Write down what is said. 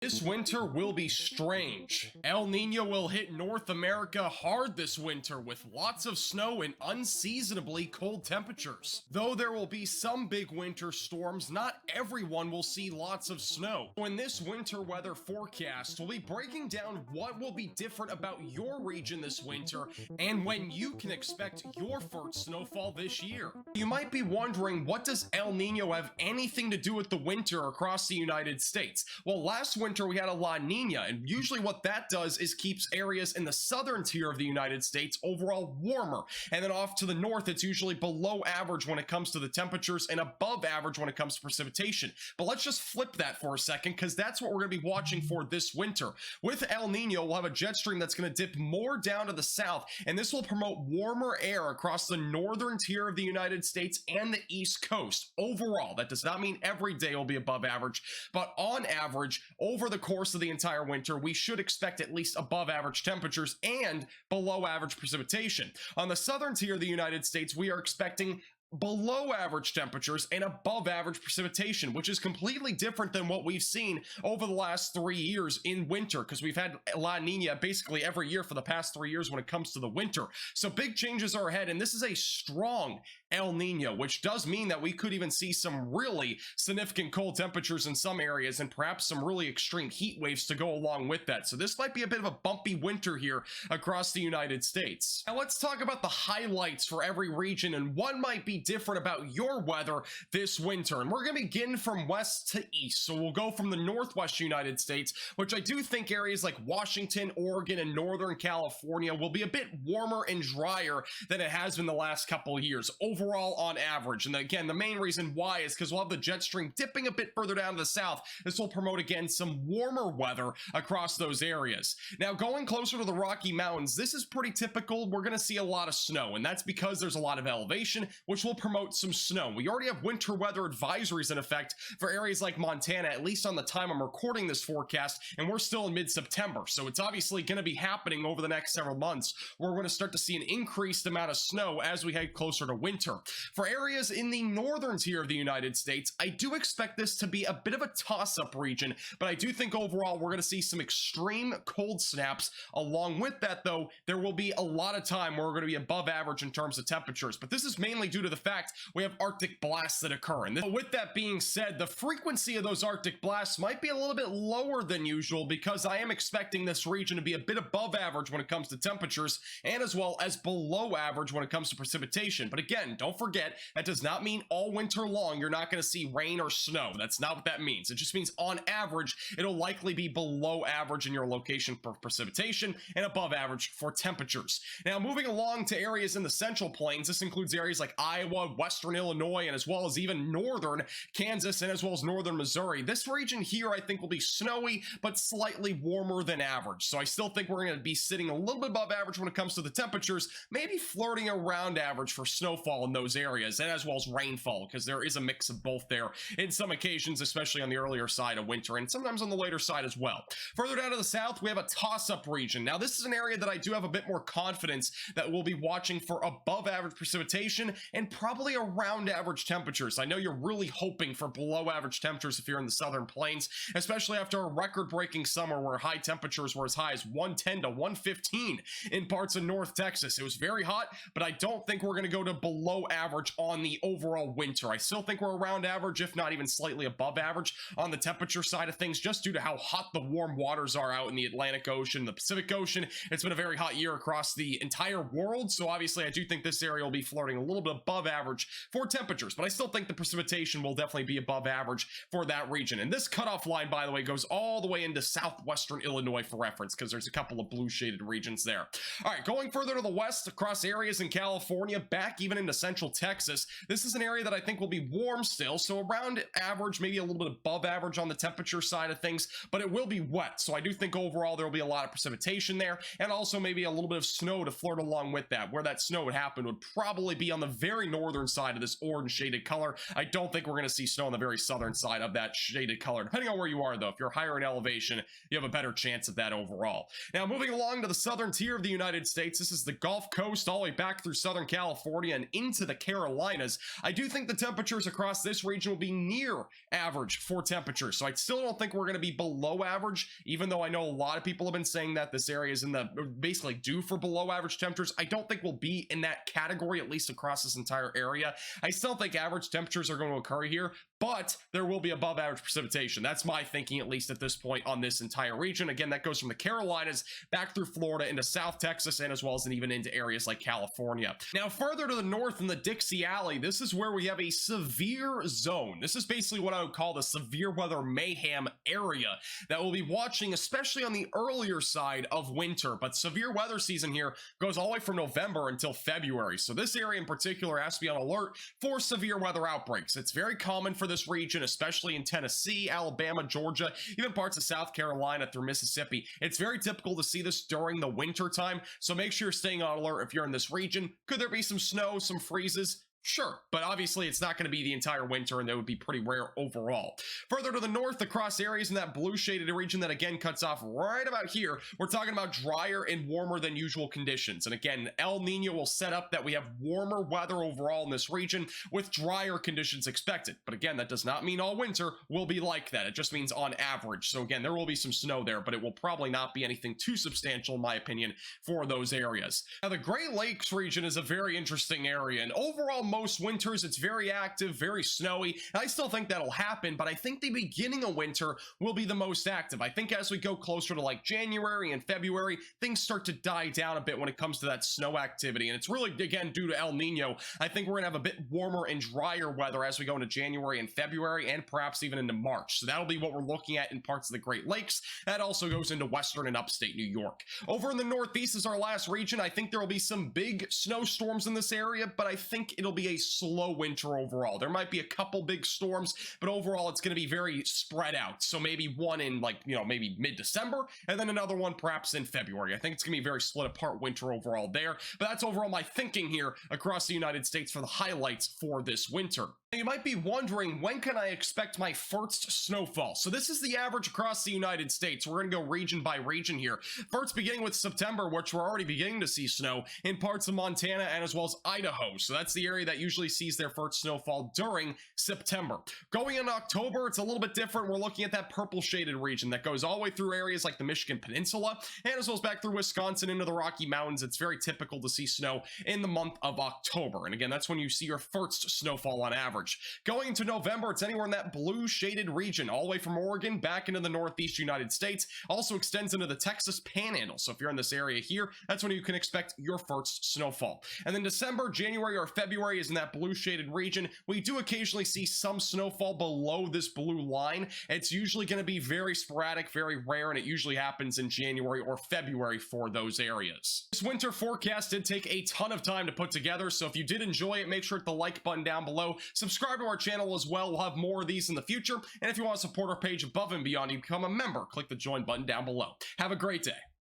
This winter will be strange. El Nino will hit North America hard this winter with lots of snow and unseasonably cold temperatures. Though there will be some big winter storms, not everyone will see lots of snow. In this winter weather forecast, we'll be breaking down what will be different about your region this winter and when you can expect your first snowfall this year. You might be wondering, what does El Nino have anything to do with the winter across the United States? Well, last winter we had a La Nina, and usually what that does is keeps areas in the southern tier of the United States overall warmer, and then off to the north it's usually below average when it comes to the temperatures and above average when it comes to precipitation. But let's just flip that for a second, because that's what we're going to be watching for this winter. With El Nino, we'll have a jet stream that's going to dip more down to the south, and this will promote warmer air across the northern tier of the United States and the east coast. Overall, that does not mean every day will be above average, but on average, over the course of the entire winter, we should expect at least above average temperatures and below average precipitation. On the southern tier of the United States, we are expecting below average temperatures and above average precipitation, which is completely different than what we've seen over the last 3 years in winter, because we've had La Nina basically every year for the past 3 years when it comes to the winter. So big changes are ahead, and this is a strong El Nino, which does mean that we could even see some really significant cold temperatures in some areas and perhaps some really extreme heat waves to go along with that. So this might be a bit of a bumpy winter here across the United States. Now let's talk about the highlights for every region and what might be different about your weather this winter. And we're going to begin from west to east. So we'll go from the northwest United States, which I do think areas like Washington, Oregon, and Northern California will be a bit warmer and drier than it has been the last couple of years overall on average. And again, the main reason why is because we'll have the jet stream dipping a bit further down to the south. This will promote again some warmer weather across those areas. Now going closer to the Rocky Mountains, this is pretty typical. We're going to see a lot of snow, and that's because there's a lot of elevation, which will promote some snow. We already have winter weather advisories in effect for areas like Montana, at least on the time I'm recording this forecast, and we're still in mid-September. So it's obviously going to be happening over the next several months, where we're going to start to see an increased amount of snow as we head closer to winter. For areas in the northern tier of the United States, I do expect this to be a bit of a toss-up region, but I do think overall we're going to see some extreme cold snaps. Along with that, though, there will be a lot of time where we're going to be above average in terms of temperatures, but this is mainly due to the fact we have Arctic blasts that occur. And with that being said, the frequency of those Arctic blasts might be a little bit lower than usual, because I am expecting this region to be a bit above average when it comes to temperatures and as well as below average when it comes to precipitation. But again, don't forget, that does not mean all winter long you're not going to see rain or snow. That's not what that means. It just means on average it'll likely be below average in your location for precipitation and above average for temperatures. Now moving along to areas in the Central Plains, this includes areas like Iowa, western Illinois, and as well as even northern Kansas and as well as northern Missouri. This region here I think will be snowy but slightly warmer than average. So I still think we're going to be sitting a little bit above average when it comes to the temperatures, maybe flirting around average for snowfall in those areas and as well as rainfall, because there is a mix of both there in some occasions, especially on the earlier side of winter and sometimes on the later side as well. Further down to the south, we have a toss-up region. Now this is an area that I do have a bit more confidence that we'll be watching for above average precipitation and probably around average temperatures. I know you're really hoping for below average temperatures if you're in the southern plains, especially after a record-breaking summer where high temperatures were as high as 110 to 115 in parts of North Texas. It was very hot, but I don't think we're going to go to below average on the overall winter. I still think we're around average, if not even slightly above average on the temperature side of things, just due to how hot the warm waters are out in the Atlantic Ocean, the Pacific Ocean. It's been a very hot year across the entire world, so obviously I do think this area will be flirting a little bit above average for temperatures, but I still think the precipitation will definitely be above average for that region. And this cutoff line, by the way, goes all the way into southwestern Illinois for reference, because there's a couple of blue shaded regions there. All right, going further to the west across areas in California, back even into central Texas, this is an area that I think will be warm still, so around average, maybe a little bit above average on the temperature side of things, but it will be wet. So I do think overall there will be a lot of precipitation there, and also maybe a little bit of snow to flirt along with that. Where that snow would happen would probably be on the very northern side of this orange shaded color. I don't think we're going to see snow on the very southern side of that shaded color. Depending on where you are, though, if you're higher in elevation, you have a better chance of that overall. Now, moving along to the southern tier of the United States, this is the Gulf Coast all the way back through Southern California and into into the Carolinas, I do think the temperatures across this region will be near average for temperatures. So I still don't think we're going to be below average, even though I know a lot of people have been saying that this area is in the basically due for below average temperatures. I don't think we'll be in that category, at least across this entire area. I still think average temperatures are going to occur here, but there will be above average precipitation. That's my thinking, at least at this point, on this entire region. Again, that goes from the Carolinas back through Florida into South Texas, and as well as even into areas like California. Now, further to the north in the Dixie Alley, this is where we have a severe zone. This is basically what I would call the severe weather mayhem area that we'll be watching, especially on the earlier side of winter. But severe weather season here goes all the way from November until February. So this area in particular has to be on alert for severe weather outbreaks. It's very common for this region, especially in Tennessee, Alabama, Georgia, even parts of South Carolina through Mississippi. It's very typical to see this during the winter time, so make sure you're staying on alert if you're in this region. Could there be some snow, some freezes? Sure, but obviously it's not going to be the entire winter, and that would be pretty rare overall. Further to the north, across areas in that blue shaded region that again cuts off right about here, we're talking about drier and warmer than usual conditions. And again, El Nino will set up that we have warmer weather overall in this region with drier conditions expected. But again, that does not mean all winter will be like that. It just means on average. So again, there will be some snow there, but it will probably not be anything too substantial, in my opinion, for those areas. Now, the Great Lakes region is a very interesting area, and overall, most winters it's very active, very snowy. I still think that'll happen, but I think the beginning of winter will be the most active. I think as we go closer to like January and February, things start to die down a bit when it comes to that snow activity, and it's really, again, due to El Nino. I think we're gonna have a bit warmer and drier weather as we go into January and February, and perhaps even into March. So that'll be what we're looking at in parts of the Great Lakes. That also goes into western and upstate New York. Over in the Northeast is our last region. I think there will be some big snowstorms in this area, but I think it'll be a slow winter overall. There might be a couple big storms, but overall it's going to be very spread out. So maybe one in like, maybe mid-December, and then another one perhaps in February. I think it's going to be very split apart winter overall there, but that's overall my thinking here across the United States for the highlights for this winter. You might be wondering, when can I expect my first snowfall? So this is the average across the United States. We're going to go region by region here. First, beginning with September, which we're already beginning to see snow in parts of Montana and as well as Idaho. So that's the area that usually sees their first snowfall during September. Going into October, it's a little bit different. We're looking at that purple shaded region that goes all the way through areas like the Michigan Peninsula and as well as back through Wisconsin into the Rocky Mountains. It's very typical to see snow in the month of October. And again, that's when you see your first snowfall on average. Going into November, it's anywhere in that blue shaded region, all the way from Oregon back into the Northeast United States. Also extends into the Texas Panhandle. So if you're in this area here, that's when you can expect your first snowfall. And then December, January, or February is in that blue shaded region. We do occasionally see some snowfall below this blue line. It's usually going to be very sporadic, very rare, and it usually happens in January or February for those areas. This winter forecast did take a ton of time to put together, so if you did enjoy it, make sure to hit the like button down below. Subscribe to our channel as well. We'll have more of these in the future, and if you want to support our page above and beyond, you become a member, click the join button down below. Have a great day.